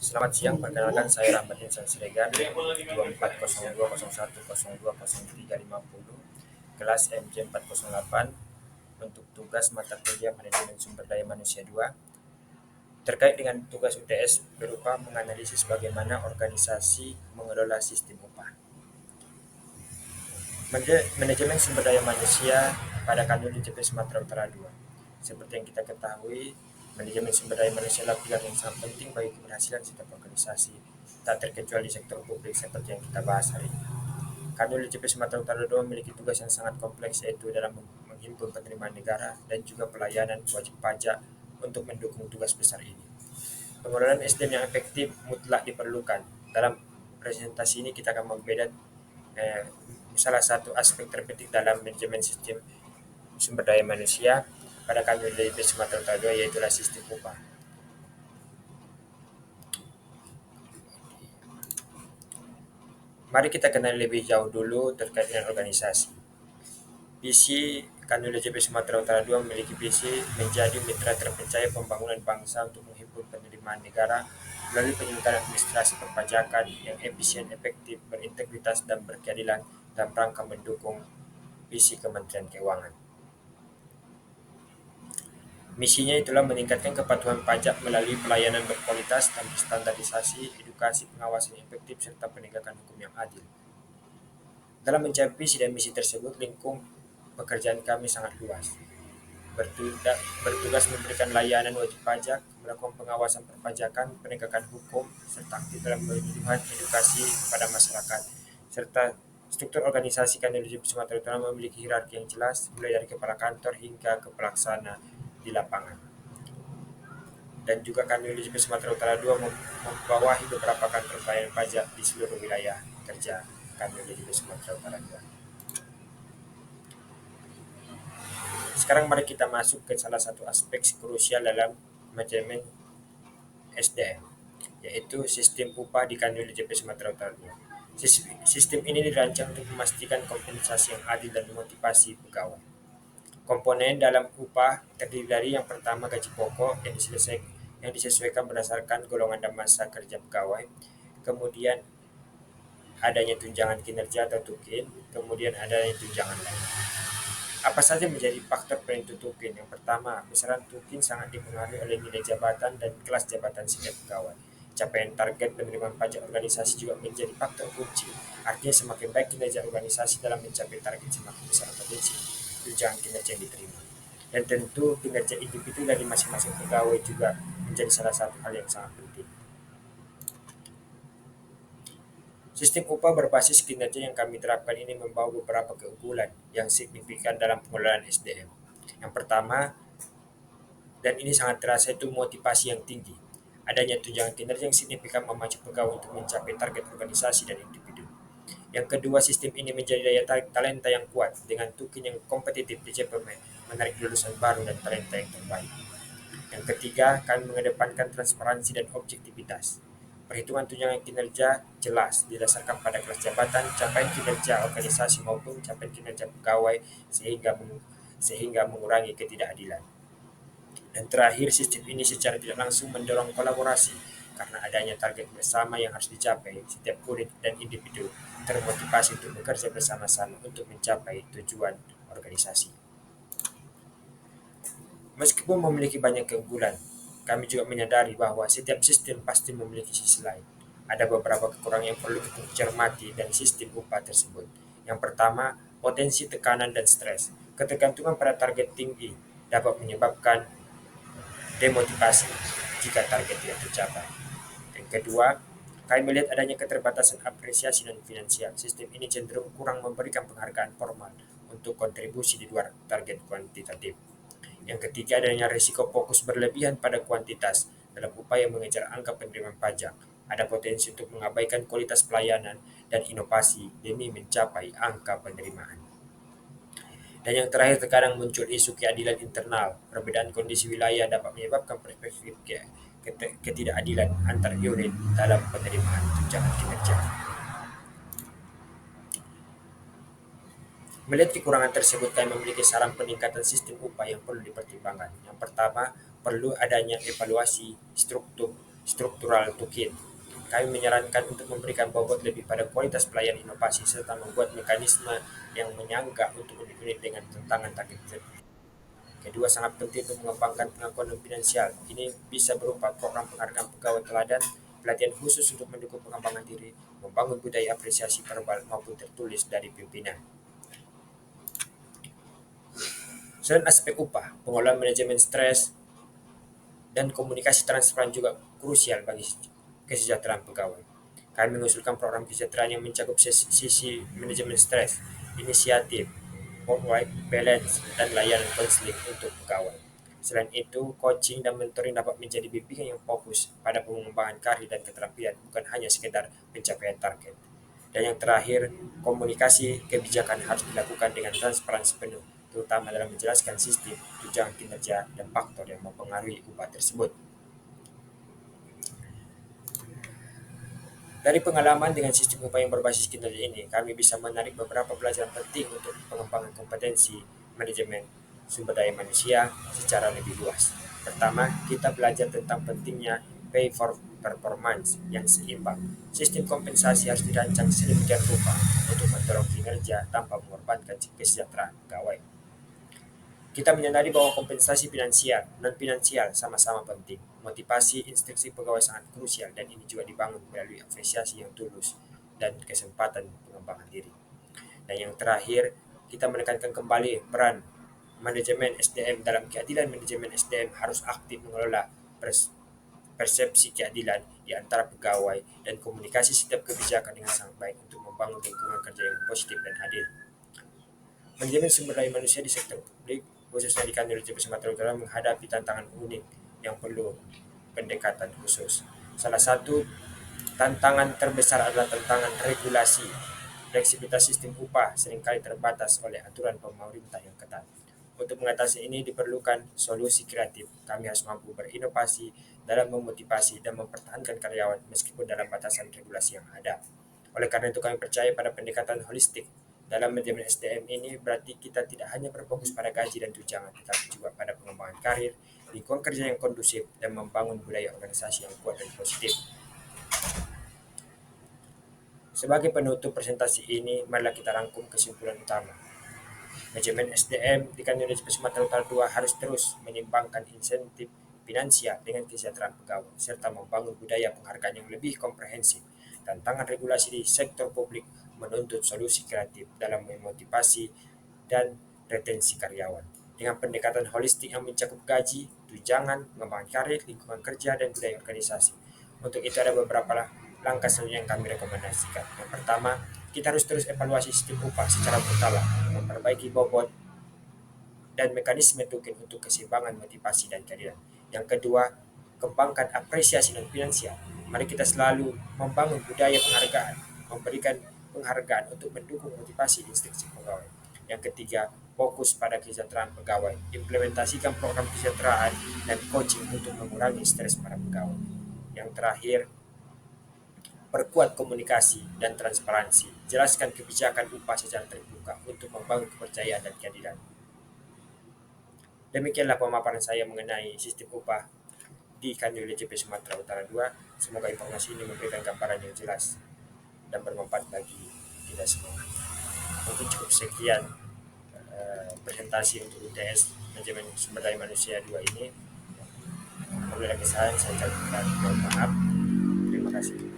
Selamat siang, perkenalkan saya Rahmat Insan Siregar 240201020350 kelas MJ 408 untuk tugas mata kuliah Manajemen Sumber Daya Manusia 2 terkait dengan tugas UTS berupa menganalisis bagaimana organisasi mengelola sistem upah. Manajemen Sumber Daya Manusia pada Kanwil ICP Sumatera Utara 2. Seperti yang kita ketahui, manajemen sumber daya manusia adalah pilar yang sangat penting bagi keberhasilan setiap organisasi, tak terkecuali sektor publik seperti yang kita bahas hari ini. Kanwil ICP Sumatera Utara 2 memiliki tugas yang sangat kompleks, yaitu dalam menghimpun penerimaan negara dan juga pelayanan wajib pajak untuk mendukung tugas besar ini. Pengelolaan SDM yang efektif mutlak diperlukan. Dalam presentasi ini kita akan membedakan salah satu aspek terpenting dalam manajemen sistem sumber daya manusia pada kami di Sumatera Utara 2, yaitu sistem upah. Mari kita kenal lebih jauh dulu terkait dengan organisasi. Visi Kanwil ICP Sumatera Utara 2 memiliki visi menjadi mitra terpercaya pembangunan bangsa untuk menghimpun penerimaan negara melalui penyelenggaraan administrasi perpajakan yang efisien, efektif, berintegritas, dan berkeadilan dalam rangka mendukung visi Kementerian Keuangan. Misinya itulah meningkatkan kepatuhan pajak melalui pelayanan berkualitas dan standarisasi, edukasi pengawasan yang efektif, serta penegakan hukum yang adil. Dalam mencapai visi dan misi tersebut, lingkup pekerjaan kami sangat luas. Bertugas memberikan layanan wajib pajak, melakukan pengawasan perpajakan, penegakan hukum, serta aktif dalam penyuluhan edukasi kepada masyarakat, serta struktur organisasi Kanwil ICP Sumatera Utara memiliki hierarki yang jelas, mulai dari kepala kantor hingga ke pelaksana di lapangan. Dan juga Kanwil ICP Sumatera Utara 2 membawahi beberapa kantor pelayanan pajak di seluruh wilayah kerja Kanwil ICP Sumatera Utara 2. Sekarang mari kita masuk ke salah satu aspek krusial dalam manajemen SDM, yaitu sistem upah di Kanwil ICP Sumatera Utara 2. Sistem ini dirancang untuk memastikan kompensasi yang adil dan memotivasi pegawai. Komponen dalam upah terdiri dari yang pertama gaji pokok yang disesuaikan berdasarkan golongan dan masa kerja pegawai, kemudian adanya tunjangan kinerja atau tukin, kemudian adanya tunjangan lain. Apa saja menjadi faktor penentu tukin? Yang pertama, besaran tukin sangat dipengaruhi oleh nilai jabatan dan kelas jabatan setiap pegawai. Capaian target penerimaan pajak organisasi juga menjadi faktor kunci. Artinya semakin baik kinerja organisasi dalam mencapai target, semakin besar potensi tunjangan kinerja yang diterima. Dan tentu kinerja individu dari masing-masing pegawai juga menjadi salah satu hal yang sangat penting. Sistem upah berbasis kinerja yang kami terapkan ini membawa beberapa keunggulan yang signifikan dalam pengelolaan SDM. Yang pertama, dan ini sangat terasa, itu motivasi yang tinggi. Adanya tunjangan kinerja yang signifikan memacu pegawai untuk mencapai target organisasi dan individu. Yang kedua, sistem ini menjadi daya tarik talenta yang kuat. Dengan tukin yang kompetitif, DJP menarik lulusan baru dan talenta yang terbaik. Yang ketiga, kami mengedepankan transparansi dan objektivitas. Perhitungan tunjangan kinerja jelas didasarkan pada kelas jabatan, capaian kinerja organisasi maupun capaian kinerja pegawai sehingga mengurangi ketidakadilan. Dan terakhir, sistem ini secara tidak langsung mendorong kolaborasi karena adanya target bersama yang harus dicapai. Setiap unit dan individu termotivasi untuk bekerja bersama-sama untuk mencapai tujuan organisasi. Meskipun memiliki banyak keunggulan, kami juga menyadari bahwa setiap sistem pasti memiliki sisi lain. Ada beberapa kekurangan yang perlu kita cermati dari sistem upah tersebut. Yang pertama, potensi tekanan dan stres. Ketergantungan pada target tinggi dapat menyebabkan demotivasi jika target tidak tercapai. Yang kedua, kami melihat adanya keterbatasan apresiasi dan finansial. Sistem ini cenderung kurang memberikan penghargaan formal untuk kontribusi di luar target kuantitatif. Yang ketiga, adanya risiko fokus berlebihan pada kuantitas dalam upaya mengejar angka penerimaan pajak. Ada potensi untuk mengabaikan kualitas pelayanan dan inovasi demi mencapai angka penerimaan. Dan yang terakhir, terkadang muncul isu keadilan internal. Perbedaan kondisi wilayah dapat menyebabkan perspektif ketidakadilan antar unit dalam penerimaan tunjangan kinerja. Melihat kekurangan tersebut, kami memiliki saran peningkatan sistem upah yang perlu dipertimbangkan. Yang pertama, perlu adanya evaluasi struktur struktural toolkit. Kami menyarankan untuk memberikan bobot lebih pada kualitas pelayan inovasi serta membuat mekanisme yang menyangga untuk unit-unit dengan tantangan target. Kedua, sangat penting untuk mengembangkan pengakuan non finansial. Ini bisa berupa program penghargaan pegawai teladan, pelatihan khusus untuk mendukung pengembangan diri, membangun budaya apresiasi verbal maupun tertulis dari pimpinan. Selain aspek upah, pengelolaan manajemen stres dan komunikasi transparan juga krusial bagi kesejahteraan pegawai. Kami mengusulkan program kesejahteraan yang mencakup sisi manajemen stres, inisiatif, work-life balance, dan layanan konseling untuk pegawai. Selain itu, coaching dan mentoring dapat menjadi bimbingan yang fokus pada pengembangan karir dan keterampilan, bukan hanya sekedar pencapaian target. Dan yang terakhir, komunikasi kebijakan harus dilakukan dengan transparansi penuh, terutama dalam menjelaskan sistem, tunjangan kinerja, dan faktor yang mempengaruhi upah tersebut. Dari pengalaman dengan sistem upah yang berbasis kinerja ini, kami bisa menarik beberapa pelajaran penting untuk pengembangan kompetensi manajemen sumber daya manusia secara lebih luas. Pertama, kita belajar tentang pentingnya pay for performance yang seimbang. Sistem kompensasi harus dirancang sedemikian rupa untuk mendorong kinerja tanpa mengorbankan kesejahteraan pegawai. Kita menyadari bahwa kompensasi finansial, non-finansial sama-sama penting. Motivasi instruksi pegawai sangat krusial dan ini juga dibangun melalui apresiasi yang tulus dan kesempatan pengembangan diri. Dan yang terakhir, kita menekankan kembali peran manajemen SDM dalam keadilan. Manajemen SDM harus aktif mengelola persepsi keadilan di antara pegawai dan komunikasi setiap kebijakan dengan sangat baik untuk membangun lingkungan kerja yang positif dan adil. Manajemen sumber daya manusia di sektor publik, khususnya di kantor JP Sumatera Utara, menghadapi tantangan unik yang perlu pendekatan khusus. Salah satu tantangan terbesar adalah tantangan regulasi. Fleksibilitas sistem upah seringkali terbatas oleh aturan pemerintah yang ketat. Untuk mengatasi ini diperlukan solusi kreatif. Kami harus mampu berinovasi dalam memotivasi dan mempertahankan karyawan meskipun dalam batasan regulasi yang ada. Oleh karena itu kami percaya pada pendekatan holistik. Dalam manajemen SDM ini berarti kita tidak hanya berfokus pada gaji dan tunjangan, tetapi juga pada pengembangan karir, lingkungan kerja yang kondusif, dan membangun budaya organisasi yang kuat dan positif. Sebagai penutup presentasi ini, marilah kita rangkum kesimpulan utama. Manajemen SDM di Kantor Sumatera Utara 2 harus terus menyimbangkan insentif finansial dengan kesejahteraan pegawai, serta membangun budaya penghargaan yang lebih komprehensif. Tantangan regulasi di sektor publik menuntut solusi kreatif dalam memotivasi dan retensi karyawan. Dengan pendekatan holistik yang mencakup gaji, tunjangan, pengembangan karir, lingkungan kerja, dan budaya organisasi. Untuk itu ada beberapa langkah selanjutnya yang kami rekomendasikan. Yang pertama, kita harus terus evaluasi sistem upah secara berkala, memperbaiki bobot dan mekanisme token untuk keseimbangan motivasi dan keadilan. Yang kedua, kembangkan apresiasi dan finansial. Mari kita selalu membangun budaya penghargaan, memberikan penghargaan untuk mendukung motivasi instruksi pegawai. Yang ketiga, fokus pada kesejahteraan pegawai, implementasikan program kesejahteraan dan coaching untuk mengurangi stres para pegawai. Yang terakhir, perkuat komunikasi dan transparansi, jelaskan kebijakan upah secara terbuka untuk membangun kepercayaan dan keadilan. Demikianlah pemaparan saya mengenai sistem upah di Kanwil JP Sumatera Utara 2. Semoga informasi ini memberikan gambaran yang jelas dan bermanfaat bagi kita semua. Mungkin cukup sekian presentasi untuk UTS Manajemen Sumber Daya Manusia 2 ini. Apabila kesalahan saya ucapkan mohon maaf. Terima kasih.